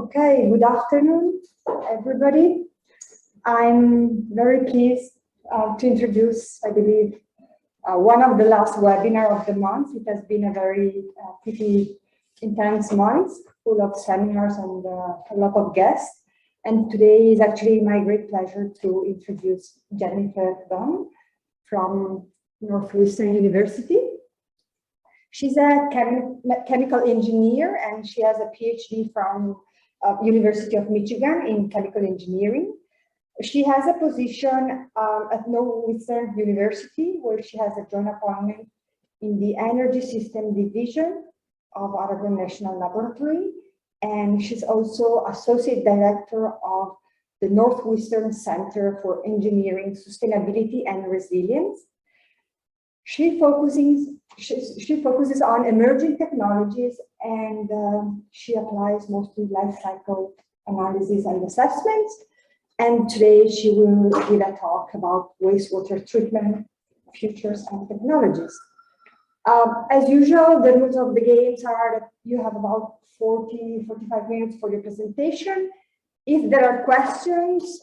Okay, good afternoon, everybody. I'm very pleased to introduce, I believe, one of the last webinar of the month. It has been a very pretty intense month, full of seminars and a lot of guests. And today is actually my great pleasure to introduce Jennifer Dunn from Northwestern University. She's a chemical engineer and she has a PhD from University of Michigan in chemical engineering. She has a position at Northwestern University where she has a joint appointment in the Energy System Division of Argonne National Laboratory. And she's also Associate Director of the Northwestern Center for Engineering, Sustainability and Resilience. She focuses on emerging technologies and she applies mostly life cycle analysis and assessments. And today she will give a talk about wastewater treatment, futures and technologies. As usual, the rules of the games are that you have about 40-45 minutes for your presentation. If there are questions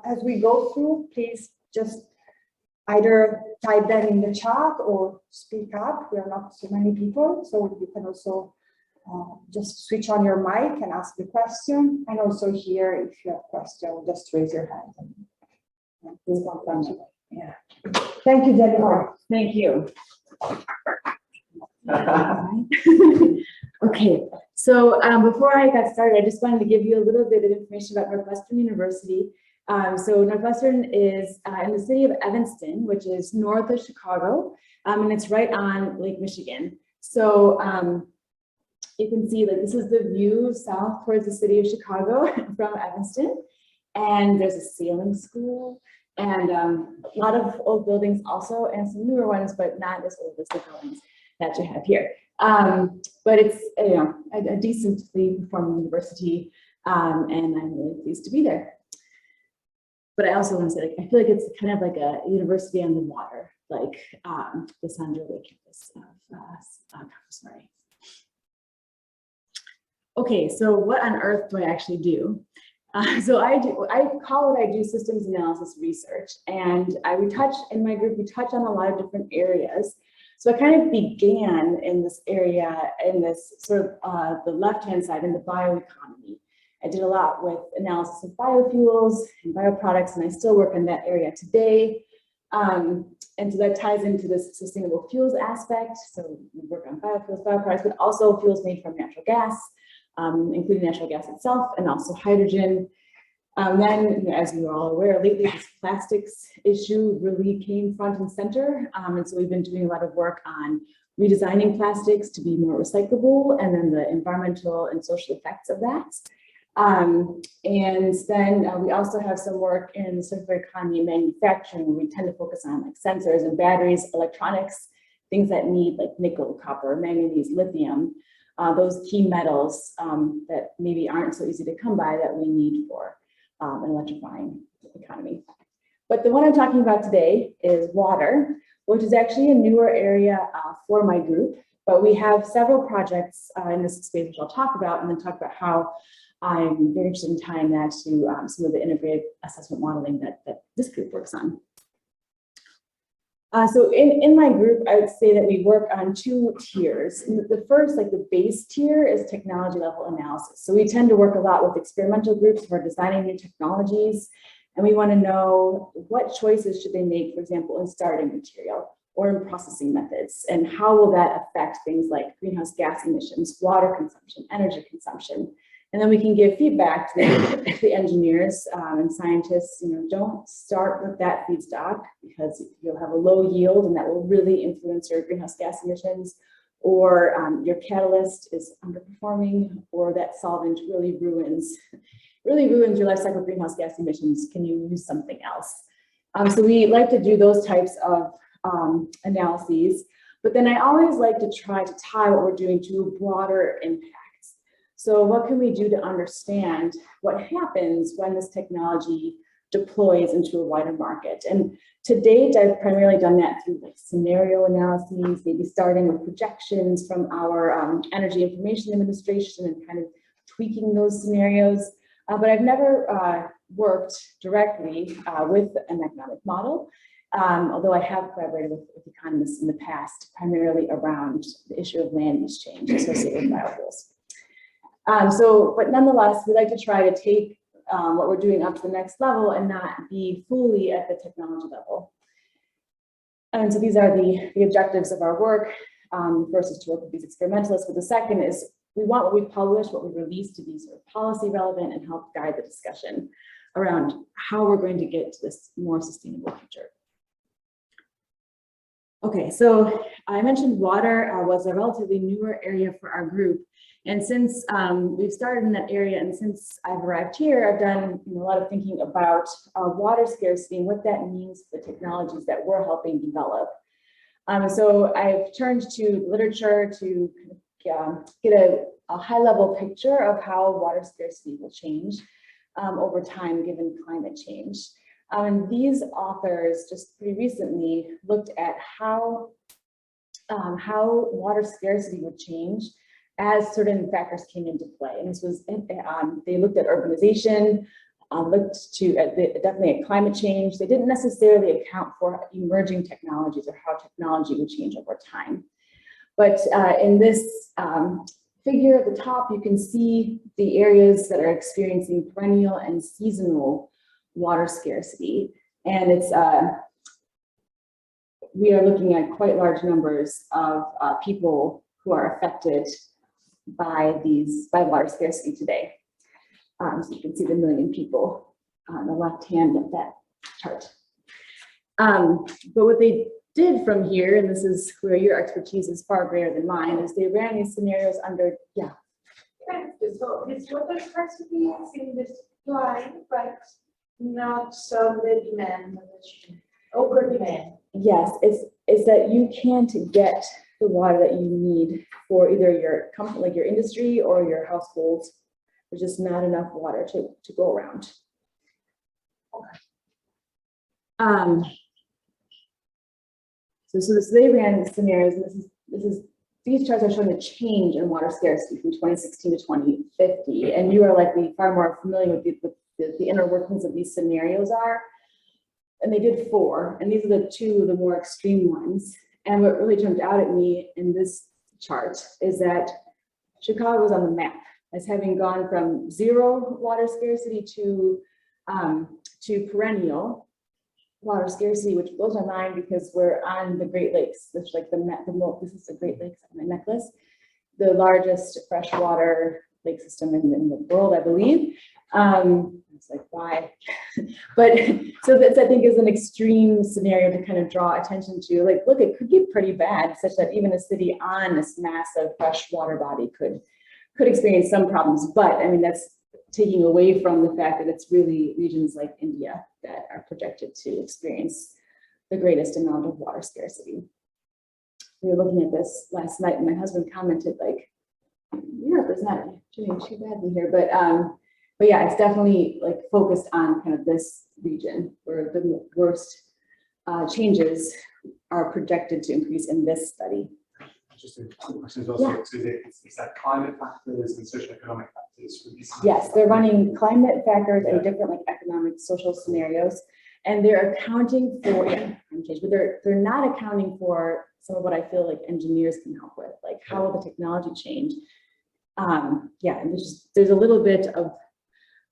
as we go through, please just either type them in the chat or speak up. We are not so many people, so you can also just switch on your mic and ask the question. And also here, if you have a question, just raise your hand. Yeah. Thank you, Jennifer. Thank you. Okay, so before I got started, I just wanted to give you a little bit of information about Northwestern University. So Northwestern is in the city of Evanston, which is north of Chicago, and it's right on Lake Michigan. So you can see like this is the view south towards the city of Chicago from Evanston, and there's a sailing school and a lot of old buildings also, and some newer ones, but not as old as the buildings that you have here. But it's a decently performing university, and I'm really pleased to be there. But I also want to say, like, I feel like it's kind of like a university on the water, like the Sandra Lake campus of Ca'Foscari. Okay, so what on earth do I actually do? So I call what I do systems analysis research, and in my group, we touch on a lot of different areas. So I kind of began in this area, in this sort of the left-hand side, in the bioeconomy. I did a lot with analysis of biofuels and bioproducts, and I still work in that area today. And so that ties into this sustainable fuels aspect. So we work on biofuels, bioproducts, but also fuels made from natural gas, including natural gas itself, and also hydrogen. Then, as you're all aware, lately this plastics issue really came front and center. And so we've been doing a lot of work on redesigning plastics to be more recyclable, and then the environmental and social effects of that. And then we also have some work in circular economy and manufacturing, where we tend to focus on like sensors and batteries, electronics, things that need like nickel, copper, manganese, lithium, those key metals that maybe aren't so easy to come by that we need for an electrifying economy. But the one I'm talking about today is water, which is actually a newer area for my group. But we have several projects in this space, which I'll talk about, and then talk about how I'm very interested in tying that to some of the integrated assessment modeling that this group works on. So in my group, I would say that we work on two tiers. The first, like the base tier, is technology level analysis. So we tend to work a lot with experimental groups who are designing new technologies, and we want to know what choices should they make, for example, in starting material or in processing methods, and how will that affect things like greenhouse gas emissions, water consumption, energy consumption. And then we can give feedback to the engineers and scientists, don't start with that feedstock because you'll have a low yield and that will really influence your greenhouse gas emissions, or your catalyst is underperforming, or that solvent really ruins your life cycle greenhouse gas emissions. Can you use something else? So we like to do those types of analyses, but then I always like to try to tie what we're doing to a broader impact. So what can we do to understand what happens when this technology deploys into a wider market? And to date, I've primarily done that through like scenario analyses, maybe starting with projections from our Energy Information Administration and kind of tweaking those scenarios, but I've never worked directly with an economic model, although I have collaborated with economists in the past, primarily around the issue of land use change associated with biofuels. But nonetheless, we like to try to take what we're doing up to the next level and not be fully at the technology level. And so these are the objectives of our work. First is to work with these experimentalists, but the second is we want what we publish, what we release to be sort of policy relevant and help guide the discussion around how we're going to get to this more sustainable future. Okay, so I mentioned water was a relatively newer area for our group. And since we've started in that area and since I've arrived here, I've done a lot of thinking about water scarcity and what that means for the technologies that we're helping develop. So I've turned to literature to get a high-level picture of how water scarcity will change over time given climate change. And these authors just pretty recently looked at how water scarcity would change as certain factors came into play. And this was, they looked at urbanization, looked to definitely at climate change. They didn't necessarily account for emerging technologies or how technology would change over time. But in this figure at the top, you can see the areas that are experiencing perennial and seasonal water scarcity. And it's we are looking at quite large numbers of people who are affected by water scarcity today. So you can see the million people on the left hand of that chart. But what they did from here, and this is where your expertise is far greater than mine, is they ran these scenarios under, yeah. So this water scarcity is in this line, but not so the demand, over demand. Yes, it's that you can't get the water that you need for either your company, like your industry or your household. There's just not enough water to go around. Okay. So they ran scenarios, and these charts are showing the change in water scarcity from 2016 to 2050, and you are likely far more familiar with the inner workings of these scenarios are. And they did 4, and these are the 2 of the more extreme ones. And what really jumped out at me in this chart is that Chicago was on the map as having gone from 0 water scarcity to perennial water scarcity, which blows my mind because we're on the Great Lakes. It's like this is the Great Lakes on my necklace, the largest freshwater lake system in the world, I believe. It's like, why? But so that I think is an extreme scenario to kind of draw attention to. Like, look, it could get pretty bad, such that even a city on this massive freshwater body could experience some problems. But I mean, that's taking away from the fact that it's really regions like India that are projected to experience the greatest amount of water scarcity. We were looking at this last night, and my husband commented, like, Europe is not doing too badly here, but yeah, it's definitely like focused on kind of this region where the worst changes are projected to increase in this study. Just a quick question as well. Yeah. So is that climate factors and socioeconomic factors? Yes, they're running climate factors and different like economic, social scenarios, and they're accounting for change, but they're not accounting for some of what I feel like engineers can help with, like how will the technology change? Yeah, and there's a little bit of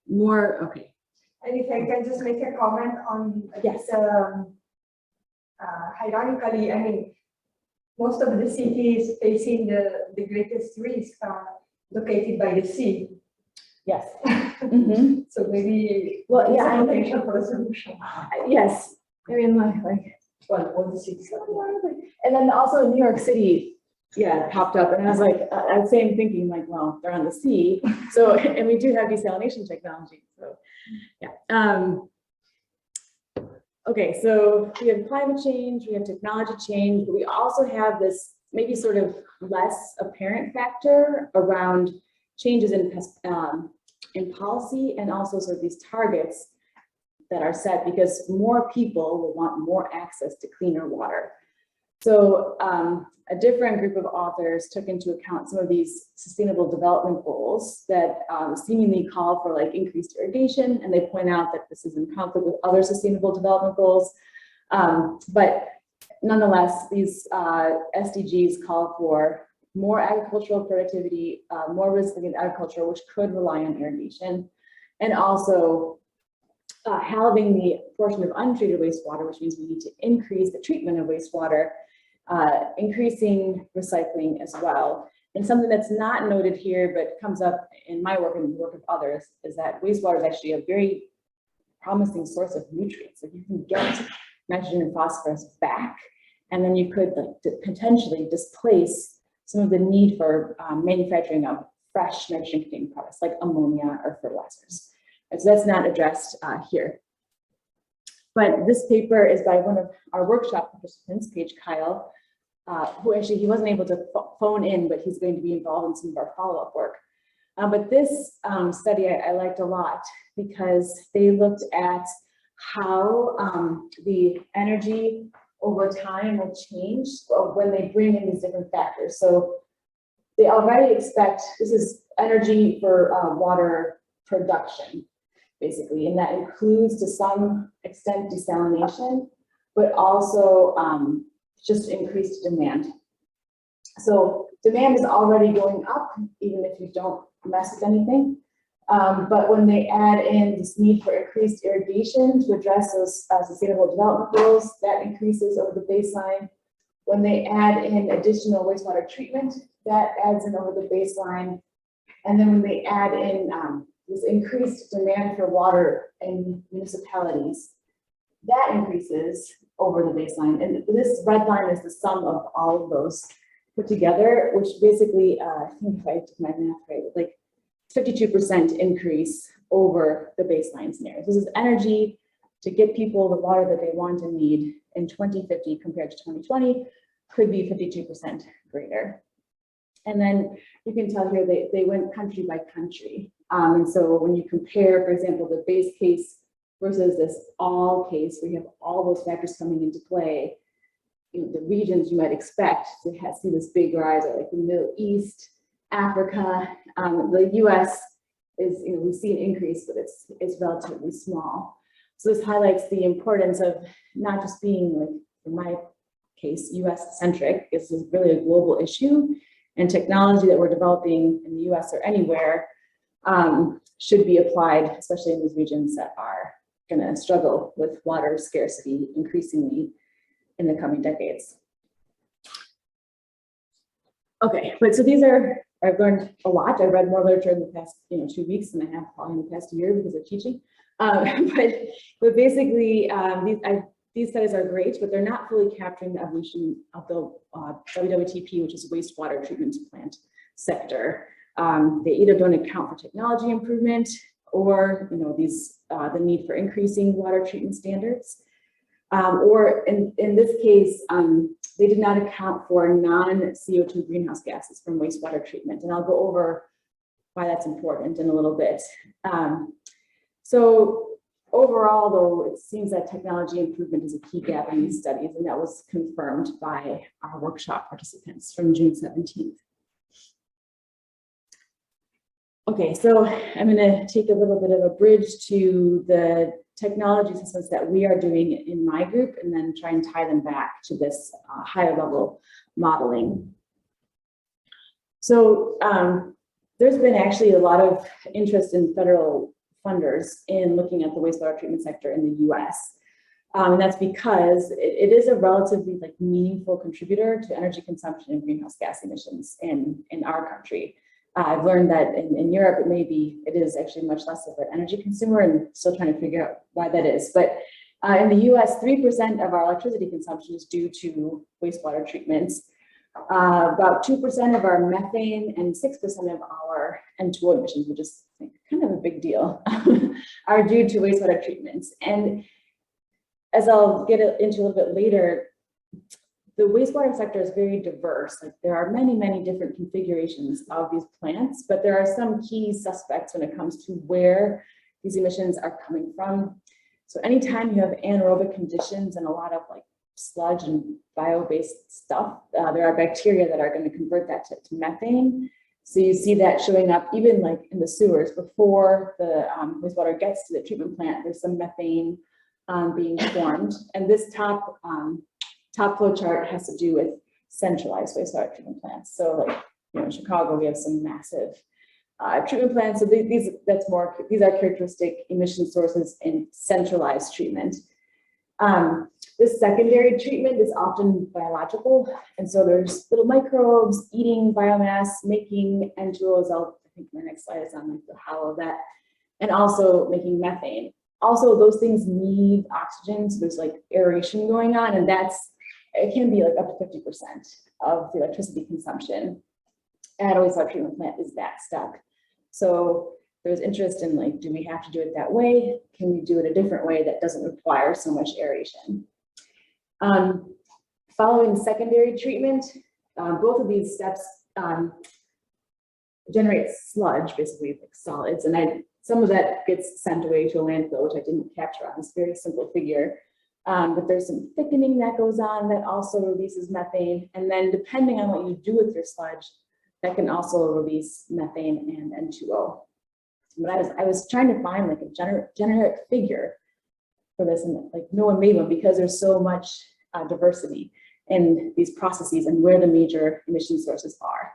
more. Okay. And if I can just make a comment on yes. Ironically, I mean, most of the cities facing the greatest risk are located by the sea. Yes. Mm-hmm. So maybe yeah, potential for a solution. Yes. I mean, like all the cities. And then also New York City, yeah, popped up, and I was like, same thinking, like, well, they're on the sea, so and we do have desalination technology, so yeah. Okay, so we have climate change, we have technology change, but we also have this maybe sort of less apparent factor around changes in policy, and also sort of these targets that are set because more people will want more access to cleaner water. So a different group of authors took into account some of these sustainable development goals that seemingly call for like increased irrigation, and they point out that this is in conflict with other sustainable development goals. But nonetheless, these SDGs call for more agricultural productivity, more resilient agriculture, which could rely on irrigation, and also halving the portion of untreated wastewater, which means we need to increase the treatment of wastewater, increasing recycling as well. And something that's not noted here, but comes up in my work and the work of others, is that wastewater is actually a very promising source of nutrients. If you can get nitrogen and phosphorus back, and then you could like potentially displace some of the need for manufacturing of fresh nitrogen-containing products like ammonia or fertilizers. And so that's not addressed here. But this paper is by one of our workshop participants, Paige Kyle, who actually, he wasn't able to phone in, but he's going to be involved in some of our follow-up work. But this study I liked a lot because they looked at how the energy over time will change when they bring in these different factors. So they already expect, this is energy for water production, basically, and that includes to some extent desalination, but also just increased demand. So demand is already going up, even if you don't mess with anything. But when they add in this need for increased irrigation to address those sustainable development goals, that increases over the baseline. When they add in additional wastewater treatment, that adds in over the baseline. And then when they add in this increased demand for water in municipalities, that increases over the baseline. And this red line is the sum of all of those put together, which basically, I think if I did my math right, like 52% increase over the baseline scenario. So this is energy to get people the water that they want and need in 2050 compared to 2020 could be 52% greater. And then you can tell here they went country by country. And so when you compare, for example, the base case versus this all case, where you have all those factors coming into play, the regions you might expect to see this big rise are like the Middle East, Africa. The US is, we see an increase, but it's relatively small. So this highlights the importance of not just being, like in my case, US centric. This is really a global issue, and technology that we're developing in the US or anywhere should be applied, especially in these regions that are going to struggle with water scarcity increasingly in the coming decades. Okay, but so these are, I've learned a lot. I've read more literature in the past 2 weeks than I have probably in the past year because of teaching. But basically, these studies are great, but they're not fully capturing the evolution of the WWTP, which is wastewater treatment plant sector. They either don't account for technology improvement or the need for increasing water treatment standards. Or in this case, they did not account for non-CO2 greenhouse gases from wastewater treatment. And I'll go over why that's important in a little bit. So overall, though, it seems that technology improvement is a key gap in these studies, and that was confirmed by our workshop participants from June 17th. Okay, so I'm going to take a little bit of a bridge to the technology assessments that we are doing in my group, and then try and tie them back to this higher level modeling. So there's been actually a lot of interest in federal funders in looking at the wastewater treatment sector in the US. And that's because it is a relatively meaningful contributor to energy consumption and greenhouse gas emissions in our country. I've learned that in Europe, it is actually much less of an energy consumer, and still trying to figure out why that is. But in the US, 3% of our electricity consumption is due to wastewater treatments. About 2% of our methane and 6% of our N2O emissions, which is kind of a big deal, are due to wastewater treatments. And as I'll get into a little bit later, the wastewater sector is very diverse. There are many, many different configurations of these plants, but there are some key suspects when it comes to where these emissions are coming from. So anytime you have anaerobic conditions and a lot of sludge and bio-based stuff, there are bacteria that are going to convert that to methane. So you see that showing up even like in the sewers before the wastewater gets to the treatment plant. There's some methane being formed, and this top flow chart has to do with centralized wastewater treatment plants. So like, you know, in Chicago, we have some massive treatment plants. So these are characteristic emission sources in centralized treatment. This secondary treatment is often biological, and so there's little microbes eating biomass, making N2Os. I think my next slide is on like the how of that, and also making methane. Also, those things need oxygen, so there's like aeration going on, and it can be like up to 50% of the electricity consumption at a wastewater treatment plant is that stuck. So there's interest in like, do we have to do it that way? Can we do it a different way that doesn't require so much aeration? Following secondary treatment, both of these steps generate sludge, basically like solids, and some of that gets sent away to a landfill, which I didn't capture on this very simple figure. But there's some thickening that goes on that also releases methane, and then depending on what you do with your sludge, that can also release methane and N2O. But I was trying to find like a generic figure for this, and like no one made one because there's so much diversity in these processes and where the major emission sources are.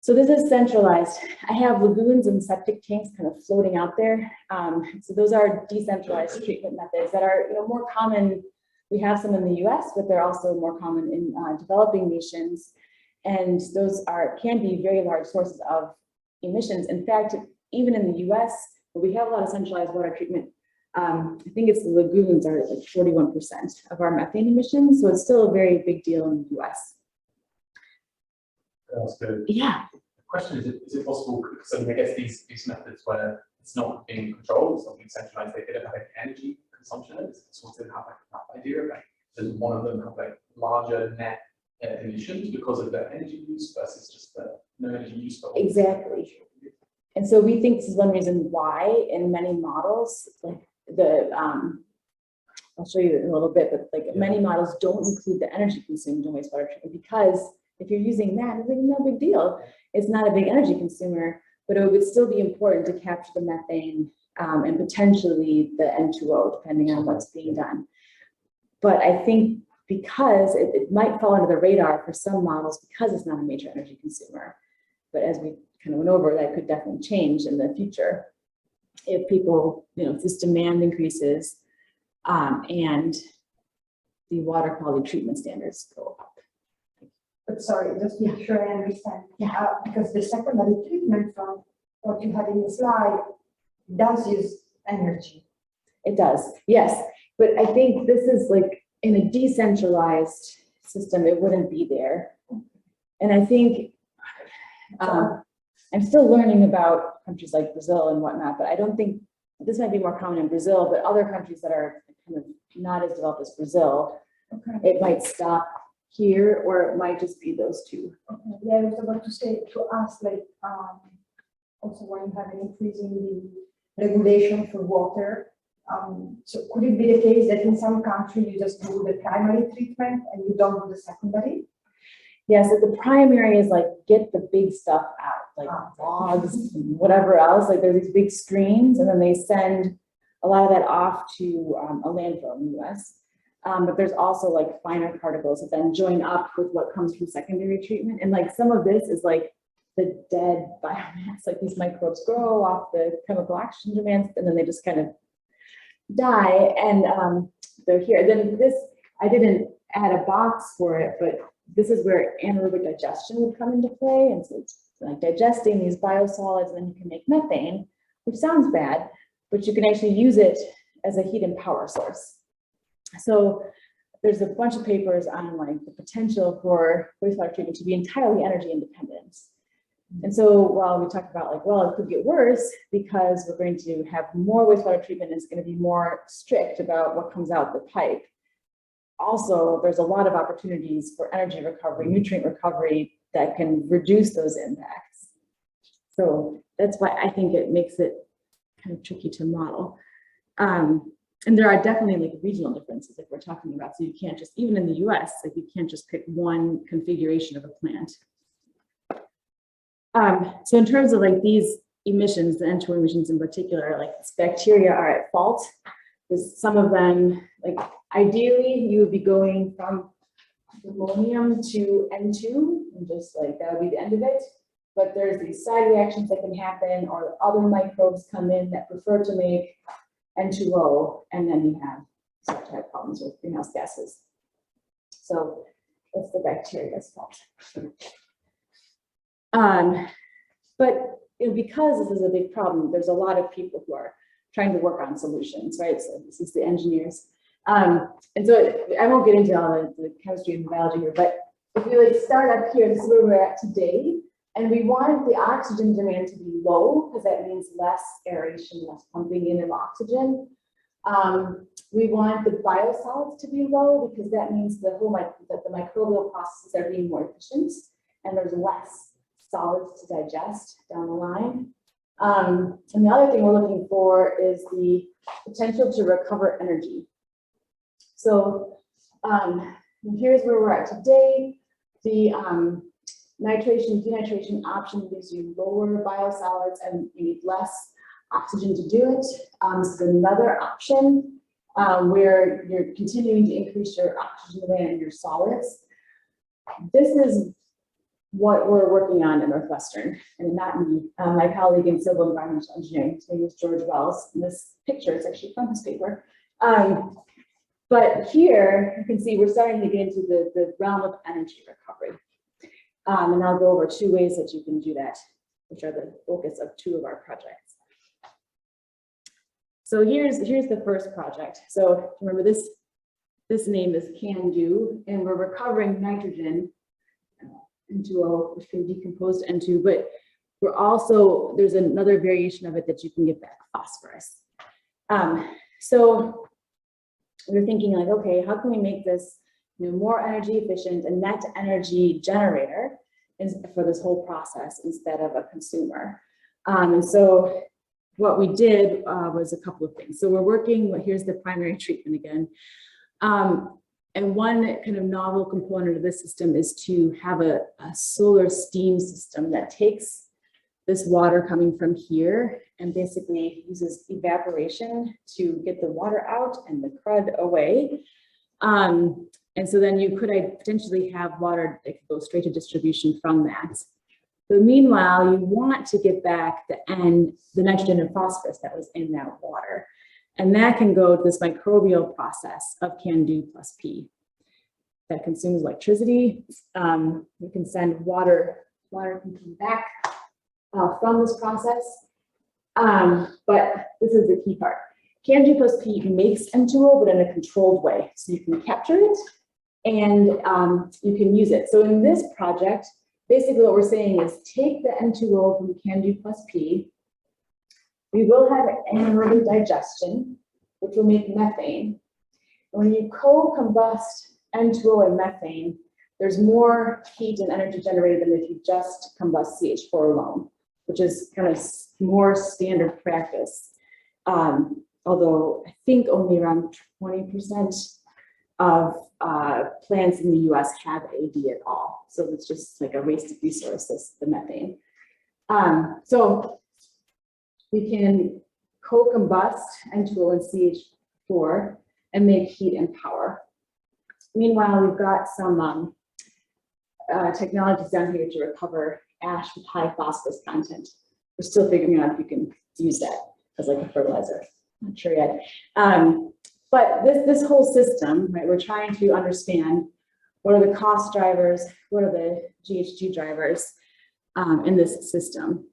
So this is centralized. I have lagoons and septic tanks kind of floating out there. So those are decentralized treatment methods that are more common. We have some in the US, but they're also more common in developing nations. And those can be very large sources of emissions. In fact, even in the US, where we have a lot of centralized water treatment, I think it's the lagoons are like 41% of our methane emissions. So it's still a very big deal in the US. That's good. Yeah. The question is it possible, because I mean, I guess these methods where it's not being controlled, it's not being centralized, they don't have any energy consumption, it's sort of have like that idea of like, does one of them have like larger net emissions because of their energy use versus just the no energy use? Exactly. And so we think this is one reason why in many models, like I'll show you in a little bit, but like many models don't include the energy consumed in wastewater treatment, because if you're using that, it's like no big deal. It's not a big energy consumer, but it would still be important to capture the methane and potentially the N2O, depending on what's being done. But I think because it might fall under the radar for some models because it's not a major energy consumer. But as we kind of went over, that could definitely change in the future if people, if this demand increases and the water quality treatment standards go up. But sorry, just to make sure I understand. Yeah. Because the secondary treatment from what you had in the slide does use energy. It does, yes. But I think this is like in a decentralized system, it wouldn't be there. And I think I'm still learning about countries like Brazil and whatnot, but I don't think this might be more common in Brazil, but other countries that are kind of not as developed as Brazil, it might stop here, or it might just be those two. Okay. Yeah, I was about to ask, like, also when you have an increase in the regulation for water, so could it be the case that in some countries you just do the primary treatment and you don't do the secondary? Yeah, so the primary is like get the big stuff out, like logs and whatever else. Like there's these big screens, and then they send a lot of that off to a landfill in the US. But there's also like finer particles that then join up with what comes from secondary treatment. And like some of this is like the dead biomass, like these microbes grow off the chemical oxygen demands, and then they just kind of die, and they're here. Then this, I didn't add a box for it, but this is where anaerobic digestion would come into play. And so it's like digesting these biosolids, and then you can make methane, which sounds bad, but you can actually use it as a heat and power source. So there's a bunch of papers on like the potential for wastewater treatment to be entirely energy independent. And so while we talk about like, well, it could get worse because we're going to have more wastewater treatment, and it's going to be more strict about what comes out the pipe. Also, there's a lot of opportunities for energy recovery, nutrient recovery that can reduce those impacts. So that's why I think it makes it kind of tricky to model. And there are definitely like regional differences if we're talking about, so you can't just, even in the US, like you can't just pick one configuration of a plant. So in terms of like these emissions, the N2O emissions in particular, like bacteria are at fault. Because some of them, like ideally you would be going from ammonium to N2, and just like that would be the end of it. But there's these side reactions that can happen, or other microbes come in that prefer to make N2O, and then you have some type of problems with greenhouse gases. So it's the bacteria's fault. But because this is a big problem, there's a lot of people who are trying to work on solutions, right? So this is the engineers. And so I won't get into all the chemistry and biology here, but if we like start up here, this is where we're at today, and we want the oxygen demand to be low, because that means less aeration, less pumping in of oxygen. We want the biosolids to be low, because that means the whole that the microbial processes are being more efficient, and there's less solids to digest down the line. And the other thing we're looking for is the potential to recover energy. So here's where we're at today. The nitration, denitration option gives you lower biosolids and you need less oxygen to do it. This is another option where you're continuing to increase your oxygen demand in your solids. This is what we're working on at Northwestern, and not me, my colleague in civil environmental engineering. His name is George Wells. And this picture is actually from his paper. But here you can see we're starting to get into the realm of energy recovery. And I'll go over two ways that you can do that, which are the focus of two of our projects. So here's the first project. So remember this name is Can Do, and we're recovering nitrogen, N2O, which can decompose to N2, but we're also, there's another variation of it that you can get back, phosphorus. So we're thinking like, okay, how can we make this more energy efficient, a net energy generator for this whole process instead of a consumer? And so what we did was a couple of things. So we're working, here's the primary treatment again. And one kind of novel component of this system is to have a solar steam system that takes this water coming from here and basically uses evaporation to get the water out and the crud away. And so then you could potentially have water that could go straight to distribution from that. But meanwhile, you want to get back the nitrogen and phosphorus that was in that water. And that can go to this microbial process of CAN-DO plus P that consumes electricity. You can send water can come back from this process. But this is the key part. CAN-DO plus P makes N2O, but in a controlled way. So you can capture it and you can use it. So in this project, basically what we're saying is take the N2O from CAN-DO plus P. We will have anaerobic digestion, which will make methane. And when you co-combust N2O and methane, there's more heat and energy generated than if you just combust CH4 alone, which is kind of more standard practice. Although I think only around 20% of plants in the US have AD at all. So it's just like a wasted resource, the methane. So we can co-combust N2O and CH4 and make heat and power. Meanwhile, we've got some technologies down here to recover ash with high phosphorus content. We're still figuring out if you can use that as like a fertilizer. Not sure yet. But this whole system, right, we're trying to understand what are the cost drivers, what are the GHG drivers in this system.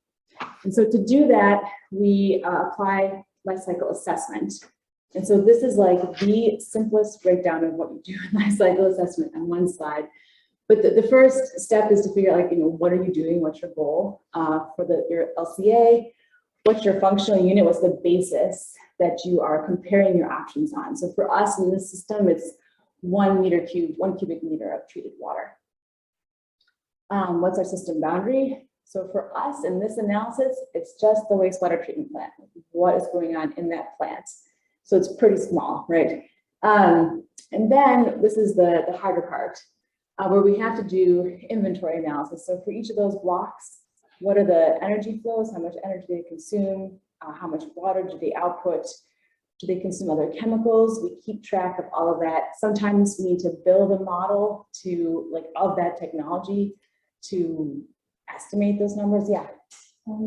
And so to do that, we apply life cycle assessment. And so this is like the simplest breakdown of what you do in life cycle assessment on one slide. But the first step is to figure out, like, what are you doing? What's your goal for your LCA? What's your functional unit? What's the basis that you are comparing your options on? So for us in this system, it's 1 meter cubed, 1 cubic meter of treated water. What's our system boundary? So for us in this analysis, it's just the wastewater treatment plant. What is going on in that plant? So it's pretty small, right? And then this is the harder part, where we have to do inventory analysis. So for each of those blocks, what are the energy flows? How much energy do they consume? How much water do they output? Do they consume other chemicals? We keep track of all of that. Sometimes we need to build a model to of that technology to estimate those numbers. Yeah.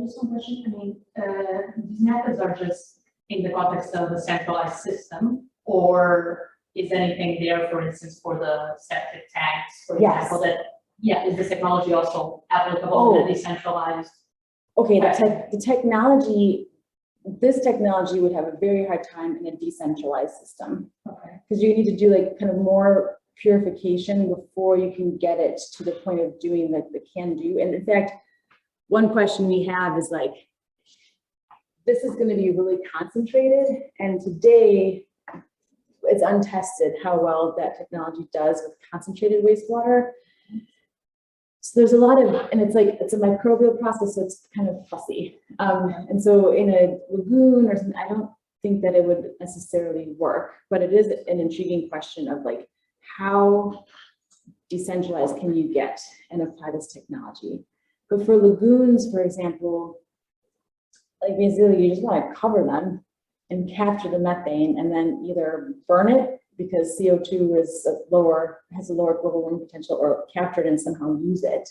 Just one question. I mean, these methods are just in the context of a centralized system, or is anything there, for instance, for the septic tanks, for example, that, is this technology also applicable in a decentralized? Okay, the technology, this technology would have a very hard time in a decentralized system. Okay. Because you need to do kind of more purification before you can get it to the point of doing the can do. And in fact, one question we have is this is going to be really concentrated, and today it's untested how well that technology does with concentrated wastewater. So there's a lot of, and it's a microbial process, so it's kind of fussy. And so in a lagoon or something, I don't think that it would necessarily work, but it is an intriguing question of how decentralized can you get and apply this technology? But for lagoons, for example, basically you just want to cover them and capture the methane and then either burn it because CO2 has a lower global warming potential, or capture it and somehow use it.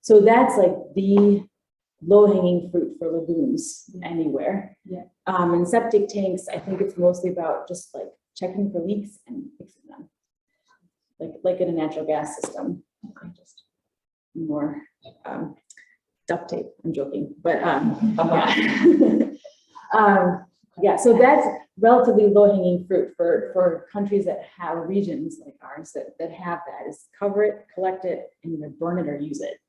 So that's the low-hanging fruit for lagoons anywhere. Yeah. And septic tanks, I think it's mostly about just checking for leaks and fixing them. Like in a natural gas system. Okay, just more duct tape. I'm joking, but yeah. So that's relatively low-hanging fruit for countries that have regions like ours that have that, is cover it, collect it, and either burn it or use it.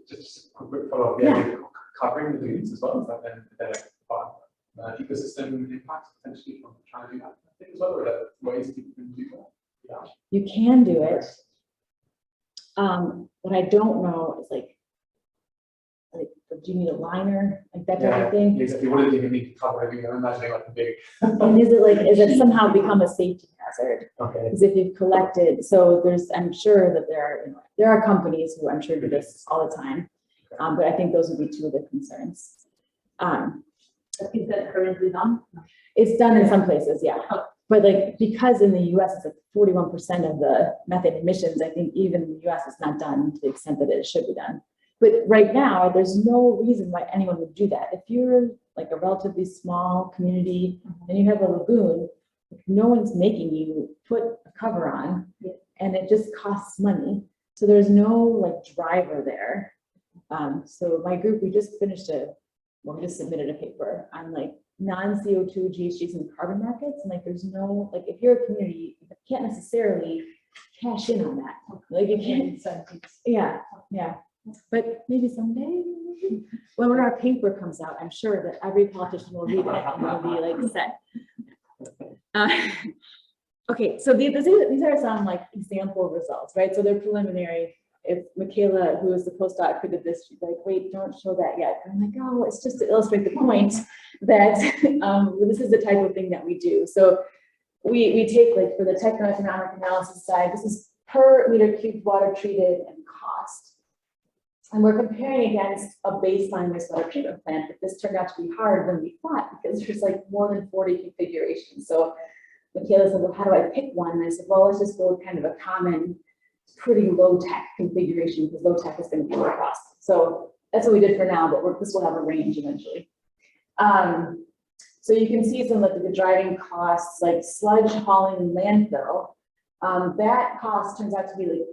Just a quick follow-up. Yeah, covering the lagoons as well. Is that then ecosystem impacts potentially from trying to do that thing as well, or are there ways people can do that? Yeah. You can do it. What I don't know is do you need a liner, that type of thing? Exactly. What do you need to cover everything? I'm imagining a big. And is it somehow become a safety hazard? Okay. Because if you've collected, so I'm sure that there are companies who I'm sure do this all the time, but I think those would be two of the concerns. Is that currently done? It's done in some places, yeah. But because in the US it's 41% of the methane emissions, I think even in the US it's not done to the extent that it should be done. But right now, there's no reason why anyone would do that. If you're a relatively small community and you have a lagoon, no one's making you put a cover on, and it just costs money. So there's no driver there. So my group, we just we just submitted a paper on non-CO2 GHGs and carbon markets, and there's no if you're a community, you can't necessarily cash in on that. You can't. Yeah. But maybe someday, when our paper comes out, I'm sure that every politician will read it and will be set. Okay, so these are some example results, right? So they're preliminary. If Michaela, who is the postdoc who did this, she's wait, don't show that yet. I'm oh, it's just to illustrate the point that this is the type of thing that we do. So we take for the techno-economic analysis side, this is per meter cubed water treated and cost. And we're comparing against a baseline wastewater treatment plant, but this turned out to be hard than we thought because there's more than 40 configurations. So Michaela said, well, how do I pick one? And I said, well, let's just go with kind of a common, pretty low tech configuration, because low tech is going to be low cost. So that's what we did for now, but this will have a range eventually. So you can see some of the driving costs, like sludge hauling and landfill. That cost turns out to be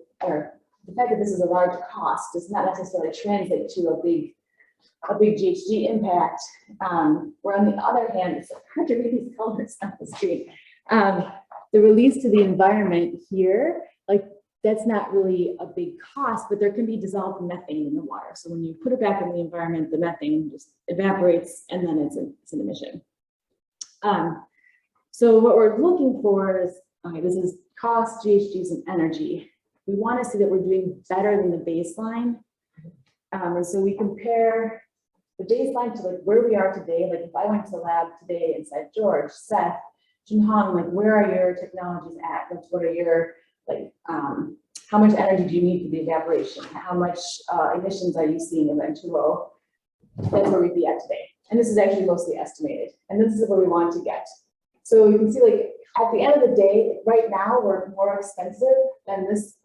the fact that this is a large cost does not necessarily translate to a big GHG impact. Where on the other hand, it's hard to read these colors on the screen. The release to the environment here, that's not really a big cost, but there can be dissolved methane in the water. So when you put it back in the environment, the methane just evaporates and then it's an emission. So what we're looking for is, this is cost, GHGs, and energy. We want to see that we're doing better than the baseline. And so we compare the baseline to where we are today. If I went to the lab today inside George, Seth, Junhan, like, where are your technologies at? What are your, like, how much energy do you need for the evaporation? How much emissions are you seeing of N2O? That's where we'd be at today. And this is actually mostly estimated. And this is where we want to get. So you can see, like, at the end of the day, right now, we're more expensive than this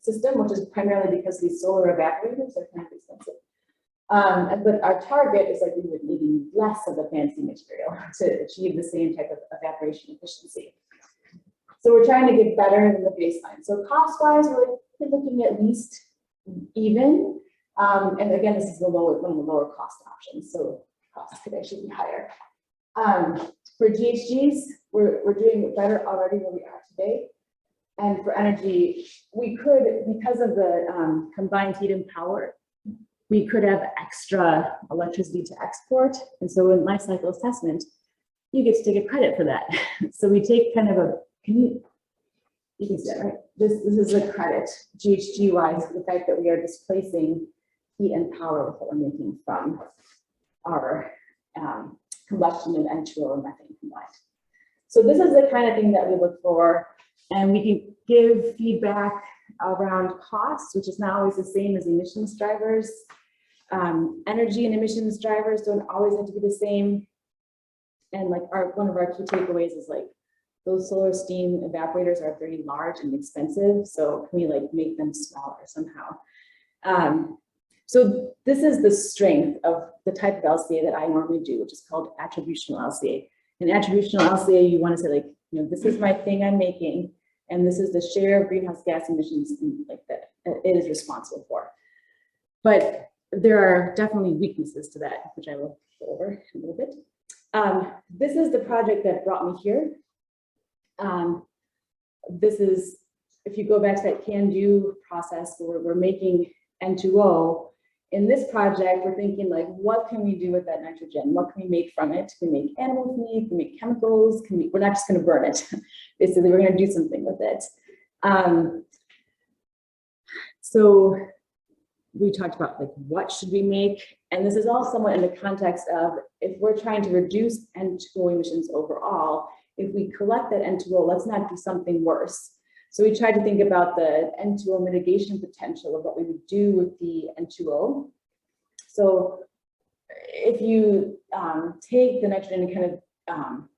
system, which is primarily because these solar evaporators are kind of expensive. But our target is like we would need less of the fancy material to achieve the same type of evaporation efficiency. So we're trying to get better than the baseline. So cost-wise, we're looking at least even. And again, this is one of the lower cost options. So costs could actually be higher. For GHGs, we're doing better already where we are today. And for energy, we could, because of the combined heat and power, we could have extra electricity to export. And so in life cycle assessment, you get to take a credit for that. So we take kind of a, you can see that, right? This is a credit, GHG wise, for the fact that we are displacing heat and power with what we're making from our combustion of N2O and methane combined. So this is the kind of thing that we look for, and we can give feedback around costs, which is not always the same as emissions drivers. Energy and emissions drivers don't always have to be the same. And like one of our key takeaways is like those solar steam evaporators are very large and expensive. So can we like make them smaller somehow? So this is the strength of the type of LCA that I normally do, which is called attributional LCA. In attributional LCA, you want to say like, you know, this is my thing I'm making, and this is the share of greenhouse gas emissions like that it is responsible for. But there are definitely weaknesses to that, which I will go over in a little bit. This is the project that brought me here. This is, if you go back to that can-do process where we're making N2O, in this project, we're thinking like, what can we do with that nitrogen? What can we make from it? Can we make animal feed? Can we make chemicals? We're not just going to burn it. Basically, we're going to do something with it. So we talked about like, what should we make? And this is all somewhat in the context of if we're trying to reduce N2O emissions overall, if we collect that N2O, let's not do something worse. So we tried to think about the N2O mitigation potential of what we would do with the N2O. So if you take the nitrogen and kind of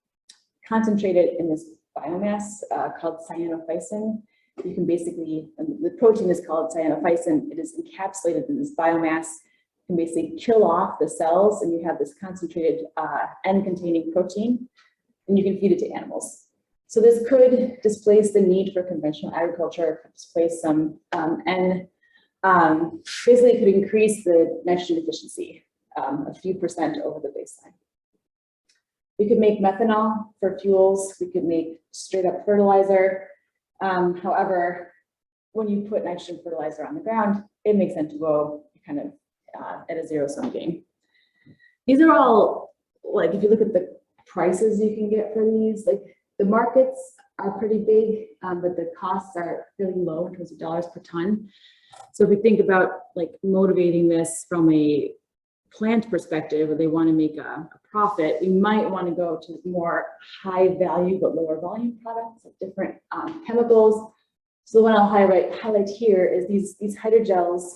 concentrate it in this biomass called cyanophycin, you can basically, the protein is called cyanophycin, it is encapsulated in this biomass, you can basically kill off the cells and you have this concentrated N-containing protein, and you can feed it to animals. So this could displace the need for conventional agriculture, displace some and basically could increase the nitrogen efficiency a few percent over the baseline. We could make methanol for fuels. We could make straight up fertilizer. However, when you put nitrogen fertilizer on the ground, it makes N2O kind of at a zero-sum game. These are all, like, if you look at the prices you can get for these, like, the markets are pretty big, but the costs are really low in terms of dollars per ton. So if we think about like motivating this from a plant perspective, where they want to make a profit, we might want to go to more high value but lower volume products, like different chemicals. So the one I'll highlight here is these hydrogels.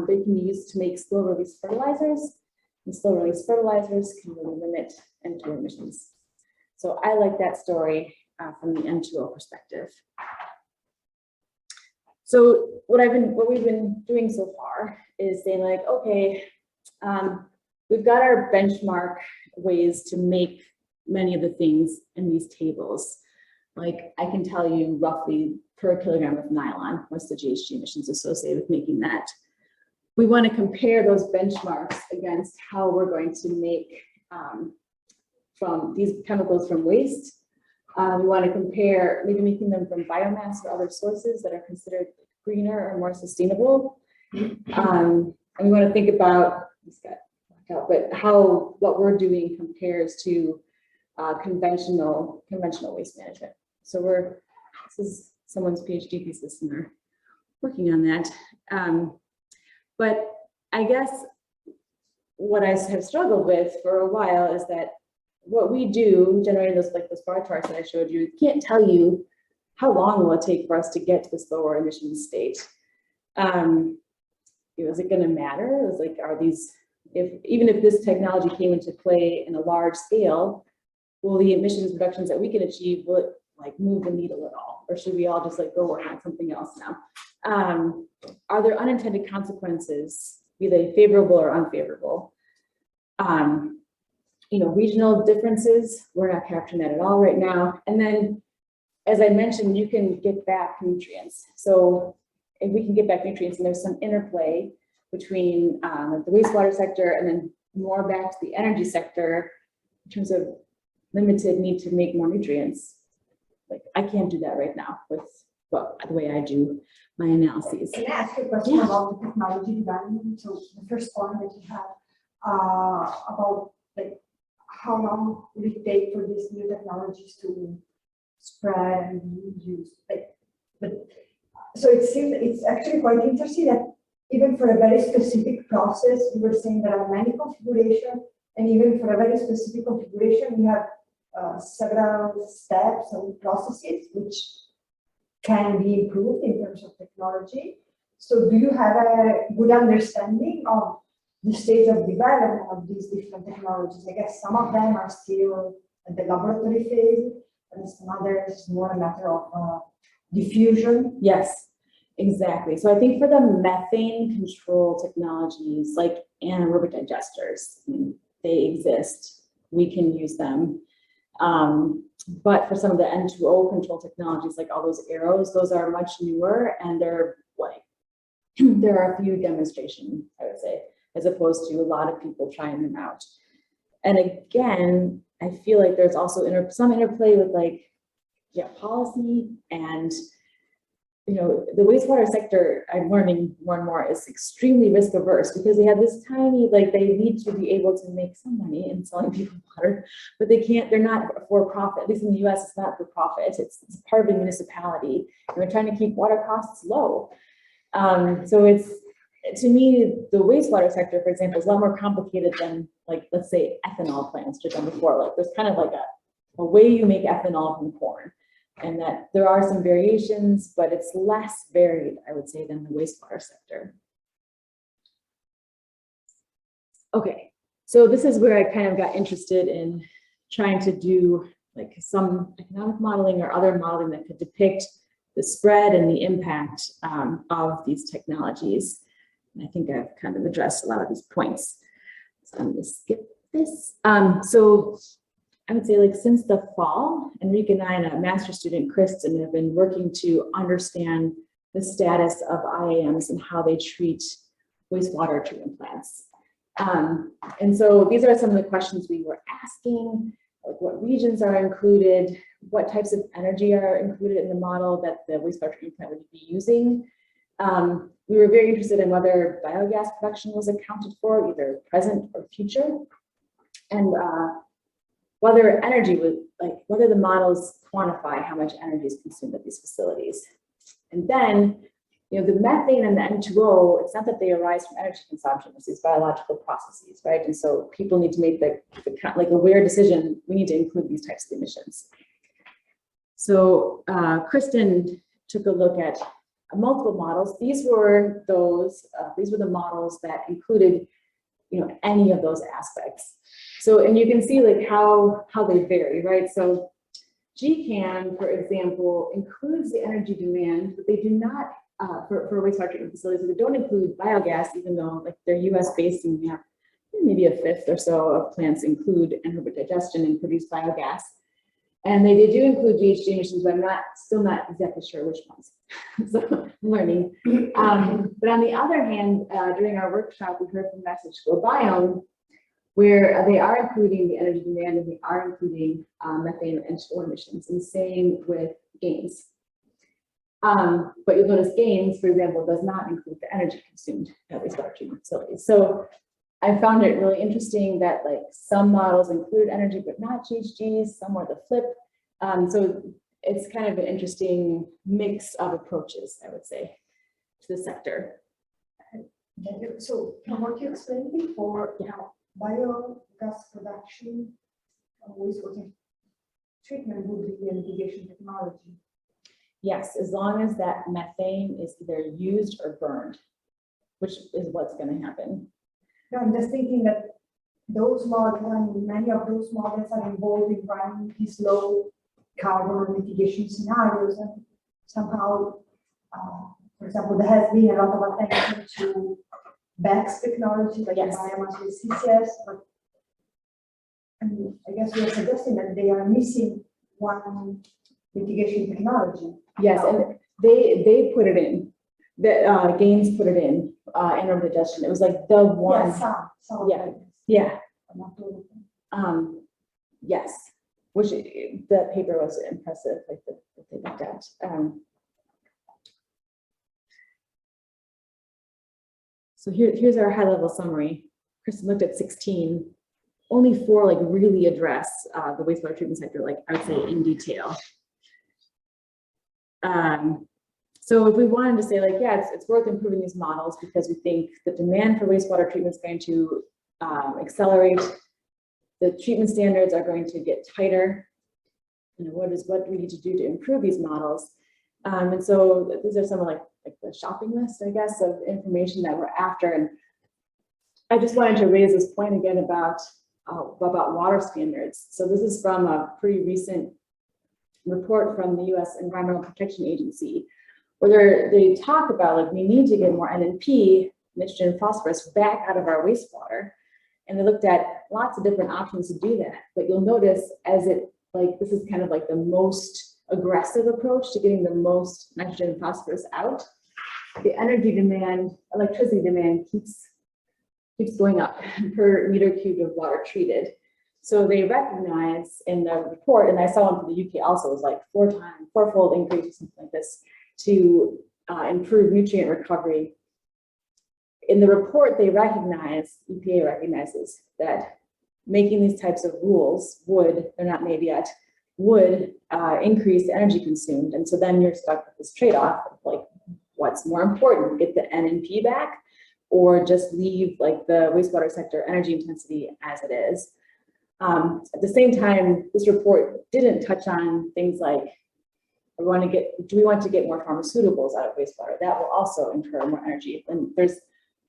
They can be used to make slow release fertilizers, and slow release fertilizers can really limit N2O emissions. So I like that story from the N2O perspective. So what we've been doing so far is saying like, okay, we've got our benchmark ways to make many of the things in these tables. Like I can tell you roughly per kilogram of nylon, what's the GHG emissions associated with making that. We want to compare those benchmarks against how we're going to make from these chemicals from waste. We want to compare maybe making them from biomass or other sources that are considered greener or more sustainable. And we want to think about, but how what we're doing compares to conventional waste management. So this is someone's PhD thesis and they're working on that. But I guess what I have struggled with for a while is that what we do, generating those like those bar charts that I showed you, can't tell you how long will it take for us to get to this lower emissions state. Is it going to matter? It's like, are these, even if this technology came into play in a large scale, will the emissions reductions that we can achieve, will it like move the needle at all? Or should we all just like go work on something else now? Are there unintended consequences, be they favorable or unfavorable? Regional differences, we're not capturing that at all right now. And then, as I mentioned, you can get back nutrients. So if we can get back nutrients, and there's some interplay between the wastewater sector and then more back to the energy sector in terms of limited need to make more nutrients. Like I can't do that right now with the way I do my analyses. Can I ask you a question about the technology development? So the first point that you had about like how long will it take for these new technologies to spread and be used? So it seems it's actually quite interesting that even for a very specific process, you were saying there are many configurations, and even for a very specific configuration, we have several steps and processes which can be improved in terms of technology. So do you have a good understanding of the stage of development of these different technologies? I guess some of them are still at the laboratory phase, and some others more a matter of diffusion. Yes, exactly. So I think for the methane control technologies like anaerobic digesters, they exist. We can use them. But for some of the N2O control technologies, like all those arrows, those are much newer, and they're like, there are a few demonstrations, I would say, as opposed to a lot of people trying them out. And again, I feel like there's also some interplay with like, policy and, the wastewater sector, I'm learning more and more, is extremely risk averse because they have this tiny, like they need to be able to make some money in selling people water, but they're not for profit. At least in the US, it's not for profit. It's part of a municipality, and we're trying to keep water costs low. So it's, to me, the wastewater sector, for example, is a lot more complicated than like, let's say ethanol plants, which I've done before. Like there's kind of like a way you make ethanol from corn. And that there are some variations, but it's less varied, I would say, than the wastewater sector. Okay, so this is where I kind of got interested in trying to do like some economic modeling or other modeling that could depict the spread and the impact of these technologies. And I think I've kind of addressed a lot of these points. So I'm going to skip this. So I would say like since the fall, Enrica and I and a master's student, Kristen, have been working to understand the status of IAMs and how they treat wastewater treatment plants. And so these are some of the questions we were asking, like what regions are included, what types of energy are included in the model that the wastewater treatment plant would be using. We were very interested in whether biogas production was accounted for, either present or future. And whether energy would, like whether the models quantify how much energy is consumed at these facilities. And then, the methane and the N2O, it's not that they arise from energy consumption, it's these biological processes, right? And so people need to make the like aware decision, we need to include these types of emissions. So Kristen took a look at multiple models. These were the models that included, any of those aspects. So, and you can see like how they vary, right? So GCAN, for example, includes the energy demand, but they do not, for wastewater treatment facilities, they don't include biogas, even though like they're US based and we have maybe a fifth or so of plants include anaerobic digestion and produce biogas. And they do include GHG emissions, but I'm still not exactly sure which ones. So I'm learning. But on the other hand, during our workshop, we heard from Message School Biome, where they are including the energy demand and they are including methane and N2O emissions, and same with gains. But you'll notice gains, for example, does not include the energy consumed at wastewater treatment facilities. So I found it really interesting that like some models include energy, but not GHGs, some were the flip. So it's kind of an interesting mix of approaches, I would say, to the sector. So from what you explained before, biogas production wastewater treatment would be a mitigation technology. Yes, as long as that methane is either used or burned, which is what's going to happen. No, I'm just thinking that those models, many of those models are involved in running these low carbon mitigation scenarios, and somehow, for example, there has been a lot of attention to BECCS technology, like Yes. biomass with CCS, but I guess we are suggesting that they are missing one mitigation technology. Yes, and they put it in. The Gaines put it in anaerobic digestion. It was like the one. Yeah, some of Yeah. them, Yeah. but not all of them. Yes, which the paper was impressive, like that they looked at. So here's our high level summary. Kristen looked at 16. Only 4 like really address the wastewater treatment sector, like I would say in detail. So if we wanted to say like, yeah, it's worth improving these models because we think the demand for wastewater treatment is going to accelerate. The treatment standards are going to get tighter. You know, what do we need to do to improve these models? And so these are some of like the shopping list, I guess, of information that we're after. And I just wanted to raise this point again about water standards. So this is from a pretty recent report from the U.S. Environmental Protection Agency, where they talk about like we need to get more NNP, nitrogen and phosphorus, back out of our wastewater. And they looked at lots of different options to do that. But you'll notice as it like this is kind of like the most aggressive approach to getting the most nitrogen and phosphorus out. The energy demand, electricity demand keeps going up per meter cubed of water treated. So they recognize in the report, and I saw one from the UK also, it was like fourfold increase or something like this to improve nutrient recovery. In the report, they recognize, EPA recognizes that making these types of rules they're not made yet, would increase the energy consumed. And so then you're stuck with this trade-off of like, what's more important, get the NNP back or just leave like the wastewater sector energy intensity as it is. At the same time, this report didn't touch on things like, do we want to get more pharmaceuticals out of wastewater? That will also incur more energy. And there's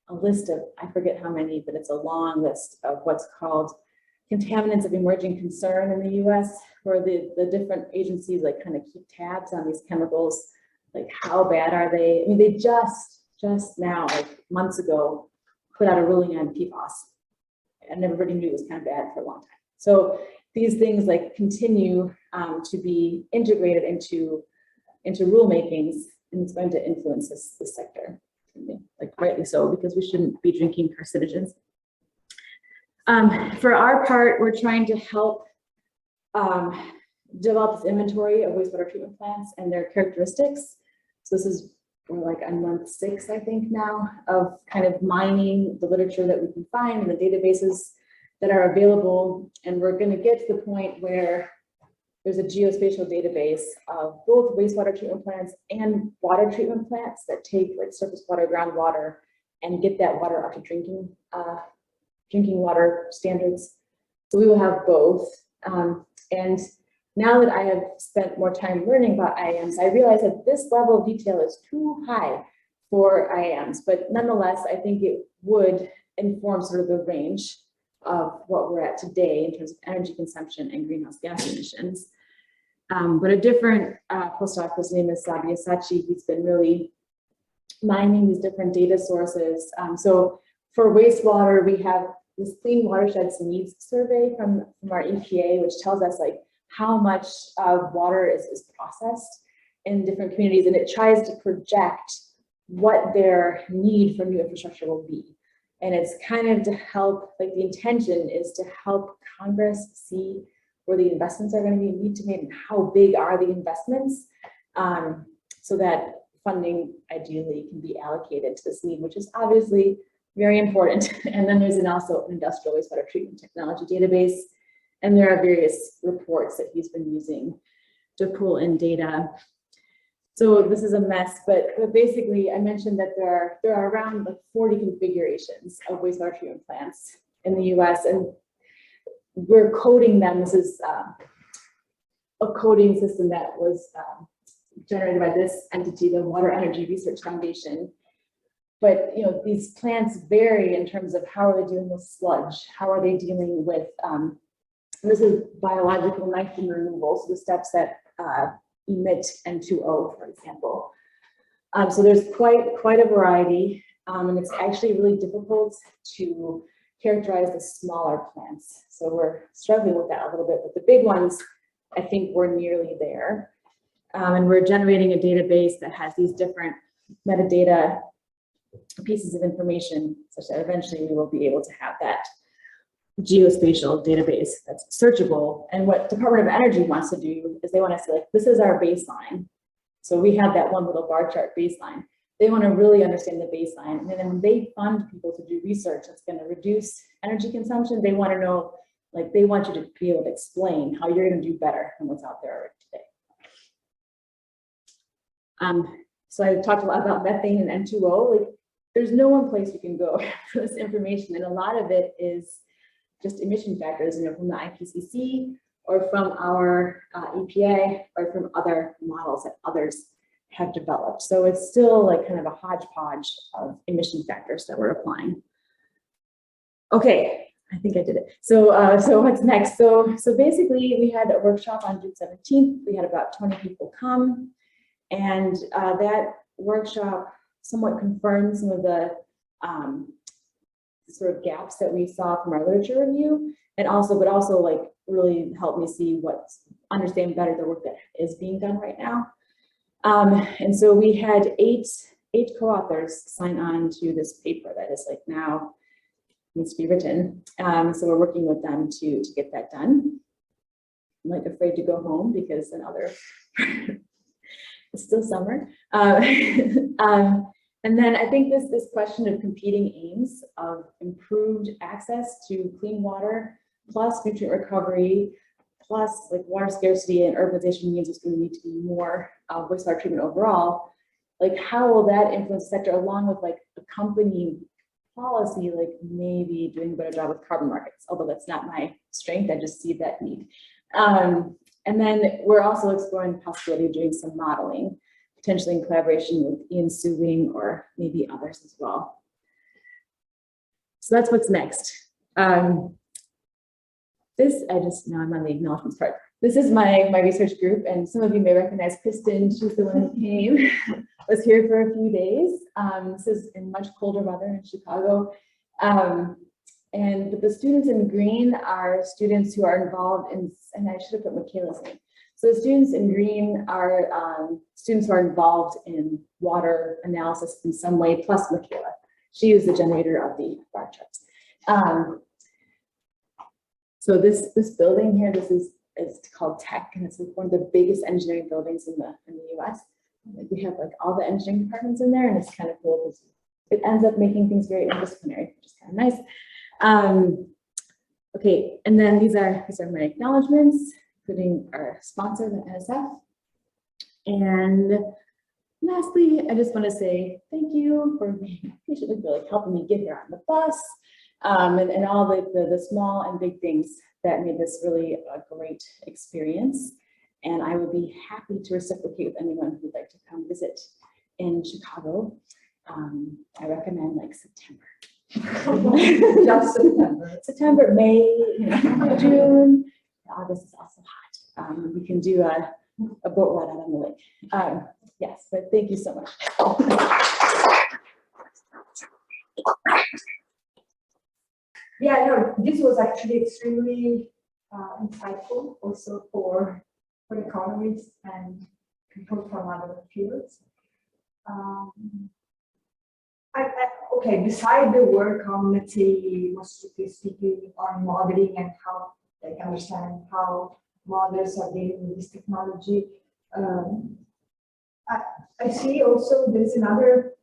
a list of, I forget how many, but it's a long list of what's called contaminants of emerging concern in the US, where the different agencies like kind of keep tabs on these chemicals, like how bad are they? I mean, they just now, like months ago, put out a ruling on PFAS, and everybody knew it was kind of bad for a long time. So these things like continue to be integrated into rulemakings, and it's going to influence this sector, like rightly so, because we shouldn't be drinking carcinogens. For our part, we're trying to help develop this inventory of wastewater treatment plants and their characteristics. So this is, we're like on month 6, I think now, of kind of mining the literature that we can find in the databases that are available. And we're going to get to the point where there's a geospatial database of both wastewater treatment plants and water treatment plants that take like surface water, groundwater, and get that water up to drinking water standards. So we will have both. And now that I have spent more time learning about IAMs, I realize that this level of detail is too high for IAMs, but nonetheless, I think it would inform sort of the range of what we're at today in terms of energy consumption and greenhouse gas emissions. But a different postdoc, his name is Sabia Sachi, he's been really mining these different data sources. So for wastewater, we have this Clean Watersheds Needs Survey from our EPA, which tells us like how much water is processed in different communities, and it tries to project what their need for new infrastructure will be. And it's kind of to help, like the intention is to help Congress see where the investments are going to need to be and how big are the investments, so that funding ideally can be allocated to this need, which is obviously very important. And then there's also an industrial wastewater treatment technology database, and there are various reports that he's been using to pull in data. So this is a mess, but basically I mentioned that there are around like 40 configurations of wastewater treatment plants in the US, and we're coding them. This is a coding system that was generated by this entity, the Water Energy Research Foundation. But these plants vary in terms of how are they dealing with sludge, how are they dealing with this is biological nitrogen removal, so the steps that emit N2O, for example. So there's quite a variety, and it's actually really difficult to characterize the smaller plants. So we're struggling with that a little bit, but the big ones, I think we're nearly there. And we're generating a database that has these different metadata pieces of information, such that eventually we will be able to have that geospatial database that's searchable. And what Department of Energy wants to do is they want to say, like, this is our baseline. So we have that one little bar chart baseline. They want to really understand the baseline. And then when they fund people to do research that's going to reduce energy consumption, they want to know, like, they want you to be able to explain how you're going to do better than what's out there already today. So I talked a lot about methane and N2O. Like, there's no one place we can go for this information, and a lot of it is just emission factors, from the IPCC or from our EPA or from other models that others have developed. So it's still like kind of a hodgepodge of emission factors that we're applying. Okay, I think I did it. So what's next? So basically we had a workshop on June 17th. We had about 20 people come, and that workshop somewhat confirmed some of the sort of gaps that we saw from our literature review, and also like really helped me understand better the work that is being done right now. And so we had eight co-authors sign on to this paper that is like now needs to be written. So we're working with them to get that done. I'm like afraid to go home because then it's still summer. And then I think this question of competing aims of improved access to clean water, plus nutrient recovery, plus like water scarcity and urbanization means there's going to need to be more wastewater treatment overall. Like, how will that influence the sector, along with like accompanying policy, like maybe doing a better job with carbon markets, although that's not my strength, I just see that need. And then we're also exploring the possibility of doing some modeling, potentially in collaboration with Ian Suing or maybe others as well. So that's what's next. I'm on the acknowledgements part. This is my research group, and some of you may recognize Kristen. She's the one who came, was here for a few days. This is in much colder weather in Chicago. And the students in green are students who are involved in, and I should have put Michaela's name. So the students in green are students who are involved in water analysis in some way, plus Michaela. She is the generator of the bar charts. So this building here, it's called Tech, and it's one of the biggest engineering buildings in the US. Like, we have like all the engineering departments in there, and it's kind of cool because it ends up making things very interdisciplinary, which is kind of nice. Okay, and then these are my acknowledgements, including our sponsor, the NSF. And lastly, I just want to say thank you for being patiently really helping me get here on the bus, and all the small and big things that made this really a great experience. And I would be happy to reciprocate with anyone who'd like to come visit in Chicago. I recommend like September. Just September. September, May, June. August is also hot. We can do a boat ride out on the lake. Yes, but thank you so much. Yeah, no, this was actually extremely insightful also for economists and people from other fields. Okay, beside the work on, let's say, more statistically on modeling and how they understand how models are dealing with this technology, I see also there's another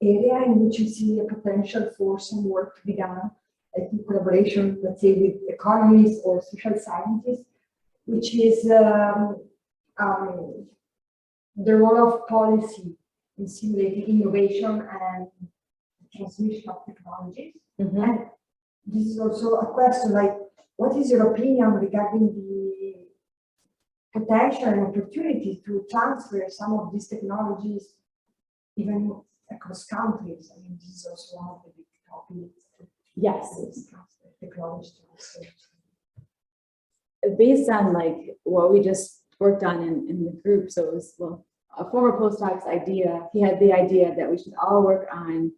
area in which you see a potential for some work to be done, like in collaboration, let's say, with economists or social scientists, which is the role of policy in stimulating innovation and transmission of technologies. Mm-hmm. And this is also a question like, what is your opinion regarding the potential and opportunity to transfer some of these technologies even across countries? I mean, this is also one of the big topics. Yes. Technology transfer. Based on like what we just worked on in the group, so it was, well, a former postdoc's idea, he had the idea that we should all work on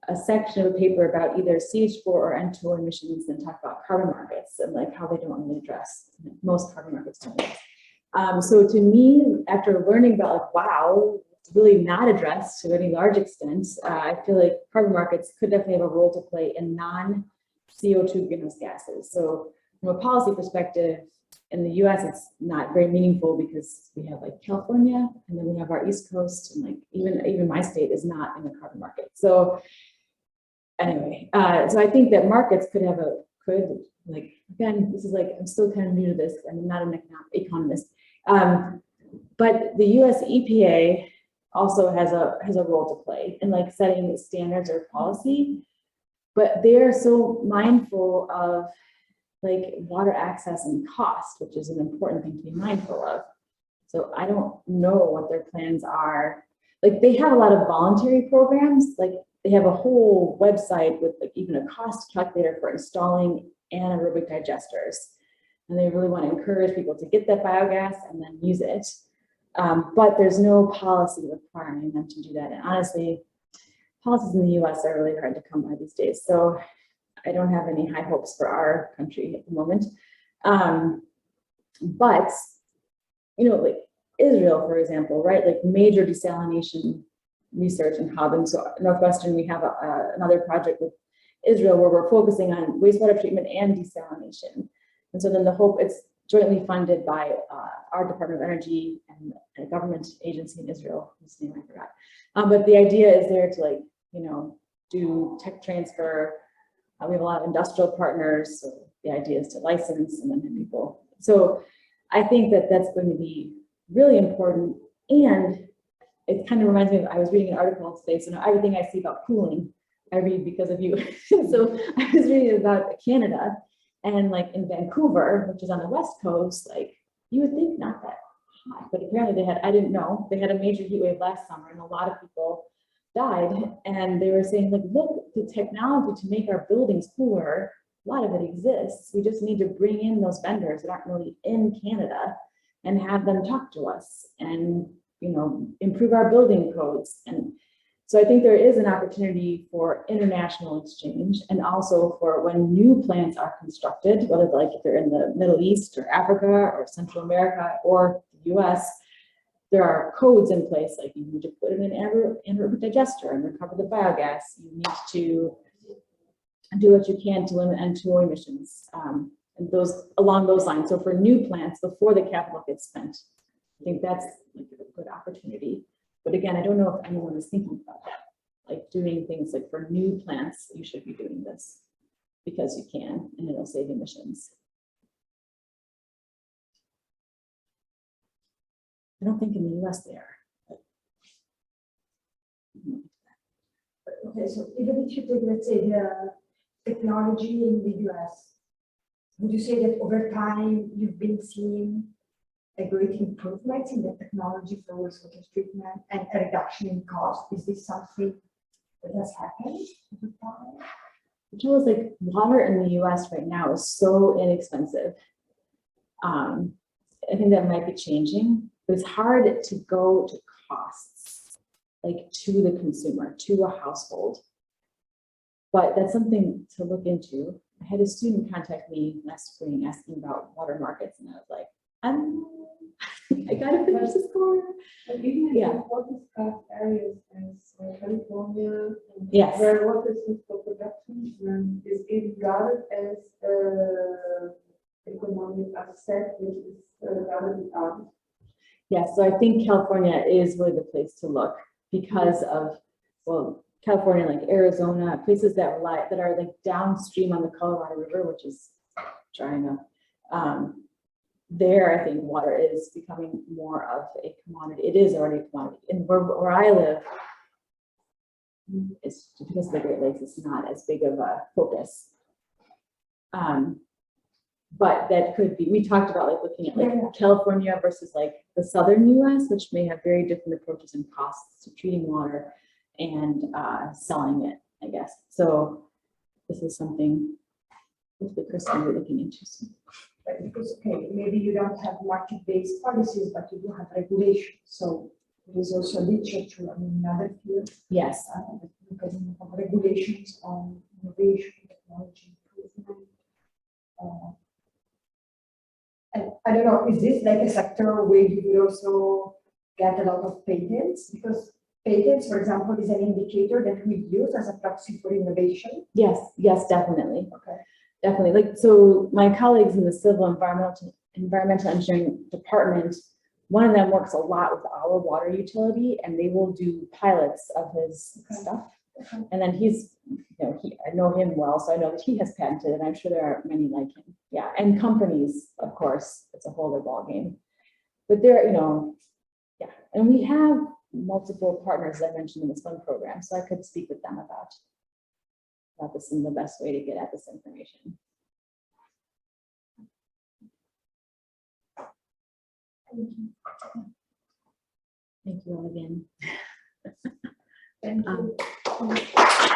a section of a paper about either CH4 or N2 emissions and talk about carbon markets and like how they don't really address, most carbon markets don't. So to me, after learning about like, wow, it's really not addressed to any large extent, I feel like carbon markets could definitely have a role to play in non-CO2 greenhouse gases. So from a policy perspective, in the US, it's not very meaningful because we have like California and then we have our East Coast, and like even my state is not in the carbon market. So anyway, so I think that markets could like, again, this is like, I'm still kind of new to this. I'm not an economist. But the US EPA also has a role to play in like setting standards or policy, but they're so mindful of like water access and cost, which is an important thing to be mindful of. So I don't know what their plans are. Like they have a lot of voluntary programs, like they have a whole website with like even a cost calculator for installing anaerobic digesters. And they really want to encourage people to get that biogas and then use it. But there's no policy requiring them to do that. And honestly, policies in the US are really hard to come by these days. So I don't have any high hopes for our country at the moment. But, you know, like Israel, for example, right? Like major desalination research and hub. So Northwestern, we have another project with Israel where we're focusing on wastewater treatment and desalination. And so then the hope, it's jointly funded by our Department of Energy and a government agency in Israel, whose name I forgot. But the idea is there to like, you know, do tech transfer. We have a lot of industrial partners, so the idea is to license and then have people. So I think that that's going to be really important. And it kind of reminds me of, I was reading an article today, so now everything I see about cooling, I read because of you. So I was reading about Canada, and like in Vancouver, which is on the West Coast, like you would think not that hot, but apparently they had, I didn't know, they had a major heat wave last summer and a lot of people died, and they were saying like, look, the technology to make our buildings cooler, a lot of it exists. We just need to bring in those vendors that aren't really in Canada and have them talk to us and, you know, improve our building codes. And so I think there is an opportunity for international exchange, and also for when new plants are constructed, whether like if they're in the Middle East or Africa or Central America or the US, there are codes in place, like you need to put in an anaerobic digester and recover the biogas. You need to do what you can to limit N2O emissions, and those along those lines. So for new plants, before the capital gets spent, I think that's like a good opportunity. But again, I don't know if anyone is thinking about that, like doing things like for new plants, you should be doing this because you can, and it'll save emissions. I don't think in the US they are. Okay, so even if you take, let's say, the technology in the US, would you say that over time you've been seeing a great improvement in the technology for wastewater treatment and a reduction in cost? Is this something that has happened over time? It was like water in the US right now is so inexpensive. I think that might be changing, but it's hard to go to costs, like to the consumer, to a household. But that's something to look into. I had a student contact me last spring asking about water markets, and I was like, I gotta finish this course. But even in Yeah. water-scarce areas as California, Yes. where water is used for production, is being regarded as economic asset, which is regarded as. Yeah, so I think California is really the place to look because of, well, California, like Arizona, places that are like downstream on the Colorado River, which is drying up. There, I think water is becoming more of a commodity. It is already a commodity. And where I live, it's because of the Great Lakes, it's not as big of a focus. but that could be, we talked about like looking at like Yeah. California versus like the southern US, which may have very different approaches and costs to treating water and selling it, I guess. So this is something hopefully Kristen will be looking into soon. Right, because, okay, maybe you don't have market-based policies, but you do have regulations. So there is also literature, I mean, in other fields, Yes. because we have regulations on innovation, technology improvement. And I don't know, is this like a sector where you will also get a lot of patents? Because patents, for example, is an indicator that we use as a proxy for innovation. Yes, yes, definitely. Okay. Definitely. Like, so my colleagues in the civil environmental engineering department, one of them works a lot with our water utility, and they will do pilots of his stuff. Okay. And then he's, you know, I know him well, so I know that he has patented, and I'm sure there are many like him. Yeah, and companies, of course, it's a whole other ballgame. But there, you know, yeah, and we have multiple partners that I mentioned in this one program, so I could speak with them about this and the best way to get at this information. Thank you all again. Thank you.